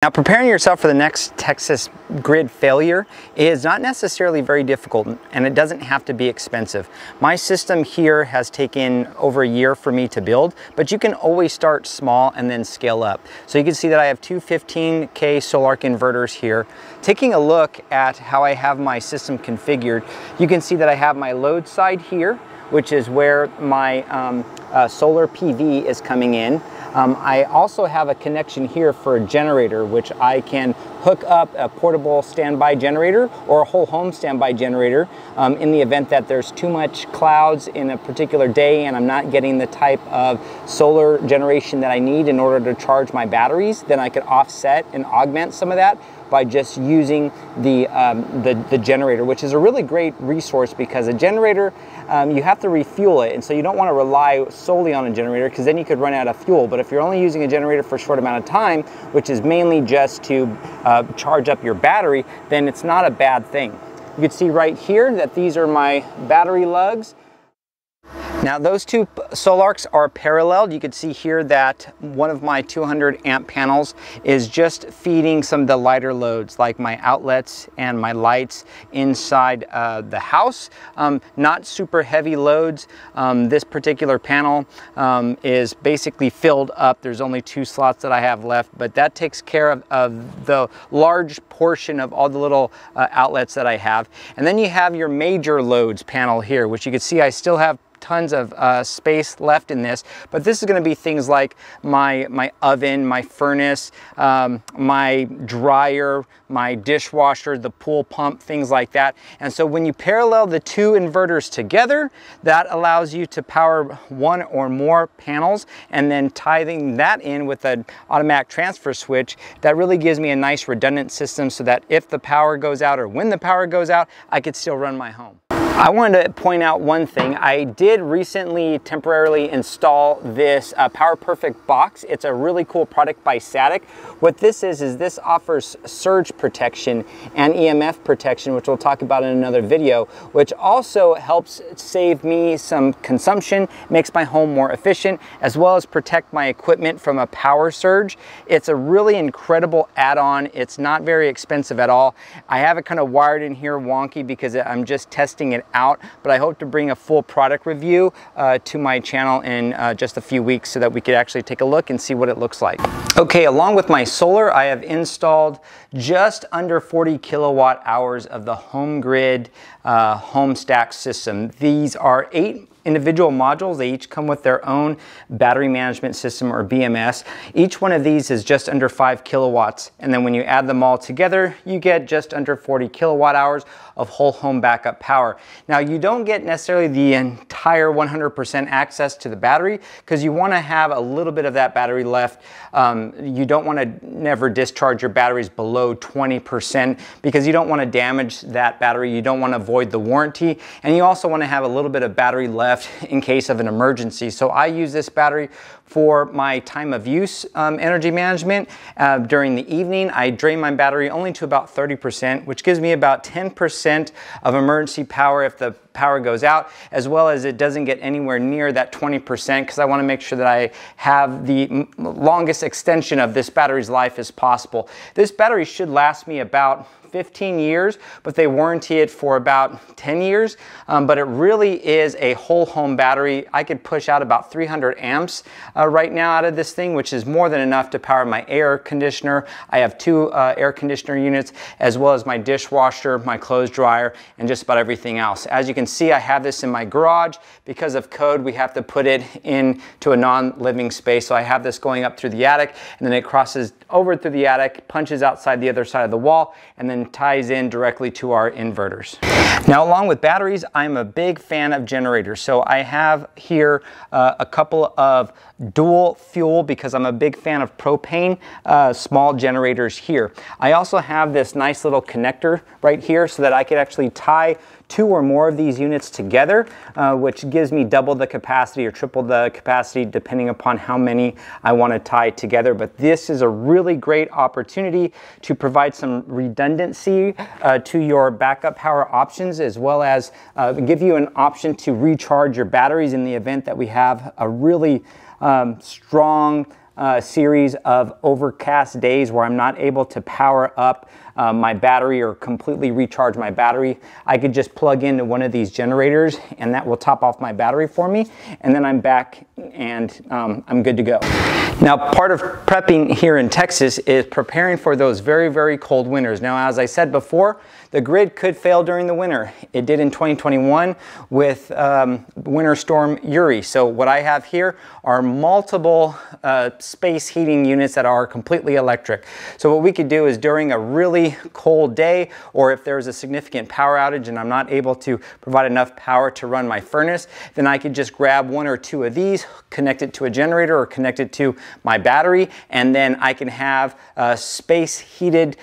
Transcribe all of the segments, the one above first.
Now, preparing yourself for the next Texas grid failure is not necessarily very difficult, and it doesn't have to be expensive. My system here has taken over a year for me to build, but you can always start small and then scale up. So you can see that I have two 15K Solarc inverters here. Taking a look at how I have my system configured, you can see that I have my load side here, which is where my solar PV is coming in. I also have a connection here for a generator, which I can hook up a portable standby generator or a whole home standby generator in the event that there's too much clouds in a particular day and I'm not getting the type of solar generation that I need in order to charge my batteries. Then I could offset and augment some of that by just using the generator, which is a really great resource because a generator, you have to refuel it, and so you don't want to rely solely on a generator because then you could run out of fuel. But if you're only using a generator for a short amount of time, which is mainly just to charge up your battery, then it's not a bad thing. You can see right here that these are my battery lugs. Now those two Solarcs are paralleled. You can see here that one of my 200 amp panels is just feeding some of the lighter loads like my outlets and my lights inside the house. Not super heavy loads. This particular panel is basically filled up. There's only 2 slots that I have left, but that takes care of the large portion of all the little outlets that I have. And then you have your major loads panel here, which you can see I still have tons of space left in this, but this is going to be things like my oven, my furnace, my dryer, my dishwasher, the pool pump, things like that. And so when you parallel the two inverters together, that allows you to power one or more panels, and then tithing that in with an automatic transfer switch, that really gives me a nice redundant system so that if the power goes out or when the power goes out, I could still run my home. I wanted to point out one thing. I did recently temporarily install this Power Perfect box. It's a really cool product by Static. What this is this offers surge protection and EMF protection, which we'll talk about in another video, which also helps save me some consumption, makes my home more efficient, as well as protect my equipment from a power surge. It's a really incredible add-on. It's not very expensive at all. I have it kind of wired in here wonky because I'm just testing it out, but I hope to bring a full product review to my channel in just a few weeks so that we could actually take a look and see what it looks like. Okay, along with my solar, I have installed just under 40 kilowatt hours of the Home Grid home stack system. These are 8 individual modules. They each come with their own battery management system, or BMS. Each one of these is just under 5 kilowatts, and then when you add them all together, you get just under 40 kilowatt hours of whole home backup power. Now, you don't get necessarily the entire 100% access to the battery because you want to have a little bit of that battery left. You don't want to never discharge your batteries below 20% because you don't want to damage that battery. You don't want to void the warranty, and you also want to have a little bit of battery left in case of an emergency. So I use this battery for my time of use energy management. During the evening, I drain my battery only to about 30%, which gives me about 10% of emergency power if the power goes out, as well as it doesn't get anywhere near that 20% because I want to make sure that I have the longest extension of this battery's life as possible. This battery should last me about 15 years, but they warranty it for about 10 years. But it really is a whole home battery. I could push out about 300 amps right now out of this thing, which is more than enough to power my air conditioner. I have 2 air conditioner units, as well as my dishwasher, my clothes dryer, and just about everything else. As you can see, I have this in my garage. Because of code, we have to put it into a non-living space. So I have this going up through the attic, and then it crosses over through the attic, punches outside the other side of the wall, and then ties in directly to our inverters. Now, along with batteries, I'm a big fan of generators. So I have here a couple of dual fuel, because I'm a big fan of propane, small generators here. I also have this nice little connector right here so that I could actually tie 2 or more of these units together, which gives me double the capacity or triple the capacity depending upon how many I want to tie together. But this is a really great opportunity to provide some redundancy to your backup power options, as well as give you an option to recharge your batteries in the event that we have a really strong series of overcast days where I'm not able to power up my battery or completely recharge my battery, I could just plug into one of these generators and that will top off my battery for me, and then I'm back and I'm good to go. Now, part of prepping here in Texas is preparing for those very, very cold winters. Now, as I said before, the grid could fail during the winter. It did in 2021 with Winter Storm Uri. So what I have here are multiple space heating units that are completely electric. So what we could do is during a really cold day, or if there's a significant power outage and I'm not able to provide enough power to run my furnace, then I could just grab one or two of these, connect it to a generator or connect it to my battery, and then I can have space heated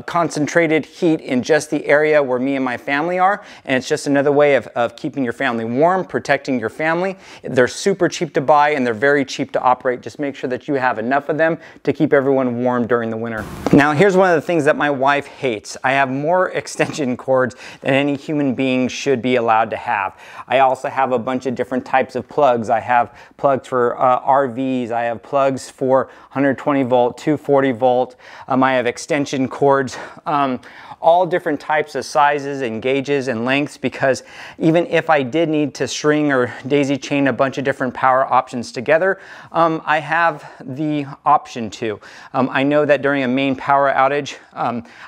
concentrated heat in just the area where me and my family are, and it's just another way of keeping your family warm, protecting your family. They're super cheap to buy and they're very cheap to operate. Just make sure that you have enough of them to keep everyone warm during the winter. Now, here's one of the things that my wife hates. I have more extension cords than any human being should be allowed to have. I also have a bunch of different types of plugs. I have plugs for RVs. I have plugs for 120 volt, 240 volt. I have extension cords, all different types of sizes and gauges and lengths, because even if I did need to string or daisy chain a bunch of different power options together, I have the option to. I know that during a main power outage,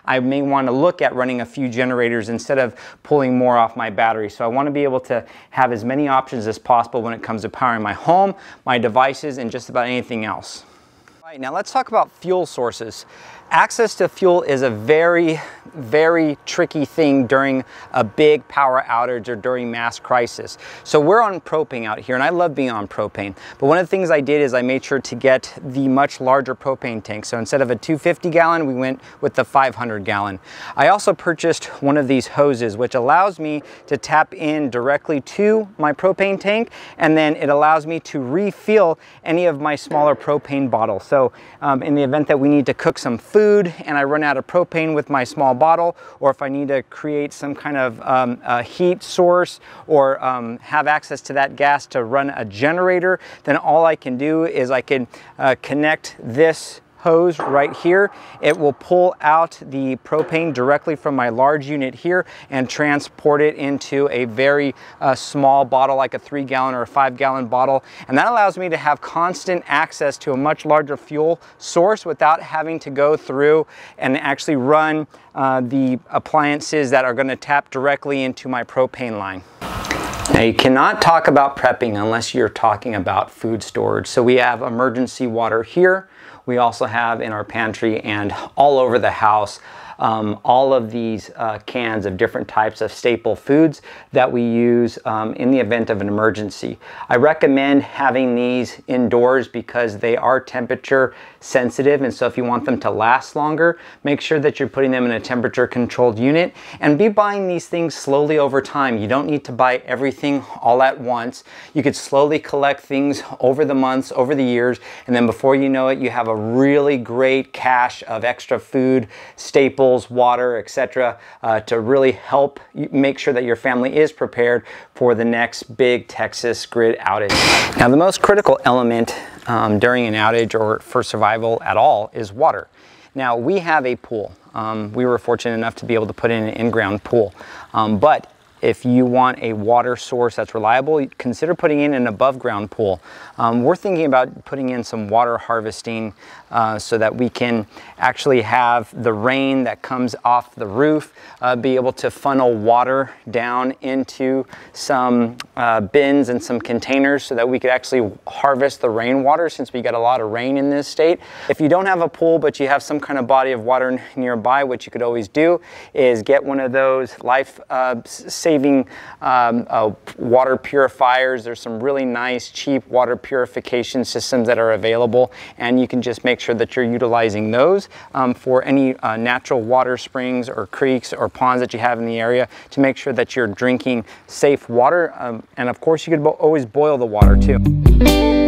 I may want to look at running a few generators instead of pulling more off my battery. So I want to be able to have as many options as possible when it comes to powering my home, my devices, and just about anything else. All right, now let's talk about fuel sources. Access to fuel is a very, very tricky thing during a big power outage or during mass crisis. So we're on propane out here, and I love being on propane. But one of the things I did is I made sure to get the much larger propane tank. So instead of a 250 gallon, we went with the 500 gallon. I also purchased one of these hoses, which allows me to tap in directly to my propane tank, and then it allows me to refill any of my smaller propane bottles. So in the event that we need to cook some food and I run out of propane with my small bottle, or if I need to create some kind of a heat source or have access to that gas to run a generator, then all I can do is I can connect this hose right here. It will pull out the propane directly from my large unit here and transport it into a very small bottle, like a 3 gallon or a 5 gallon bottle. And that allows me to have constant access to a much larger fuel source without having to go through and actually run the appliances that are going to tap directly into my propane line. Now, you cannot talk about prepping unless you're talking about food storage. So we have emergency water here. We also have in our pantry and all over the house all of these cans of different types of staple foods that we use in the event of an emergency. I recommend having these indoors because they are temperature sensitive, and so if you want them to last longer, make sure that you're putting them in a temperature controlled unit, and be buying these things slowly over time. You don't need to buy everything all at once. You could slowly collect things over the months, over the years, and then before you know it, you have a really great cache of extra food, staples, water, etc., to really help you make sure that your family is prepared for the next big Texas grid outage. Now, the most critical element during an outage or for survival at all is water. Now, we have a pool. We were fortunate enough to be able to put in an in-ground pool, but if you want a water source that's reliable, consider putting in an above ground pool. We're thinking about putting in some water harvesting so that we can actually have the rain that comes off the roof be able to funnel water down into some bins and some containers so that we could actually harvest the rainwater, since we get a lot of rain in this state. If you don't have a pool but you have some kind of body of water nearby, what you could always do is get one of those life-saving water purifiers. There's some really nice cheap water purification systems that are available, and you can just make sure that you're utilizing those for any natural water springs or creeks or ponds that you have in the area, to make sure that you're drinking safe water. And of course, you could always boil the water too.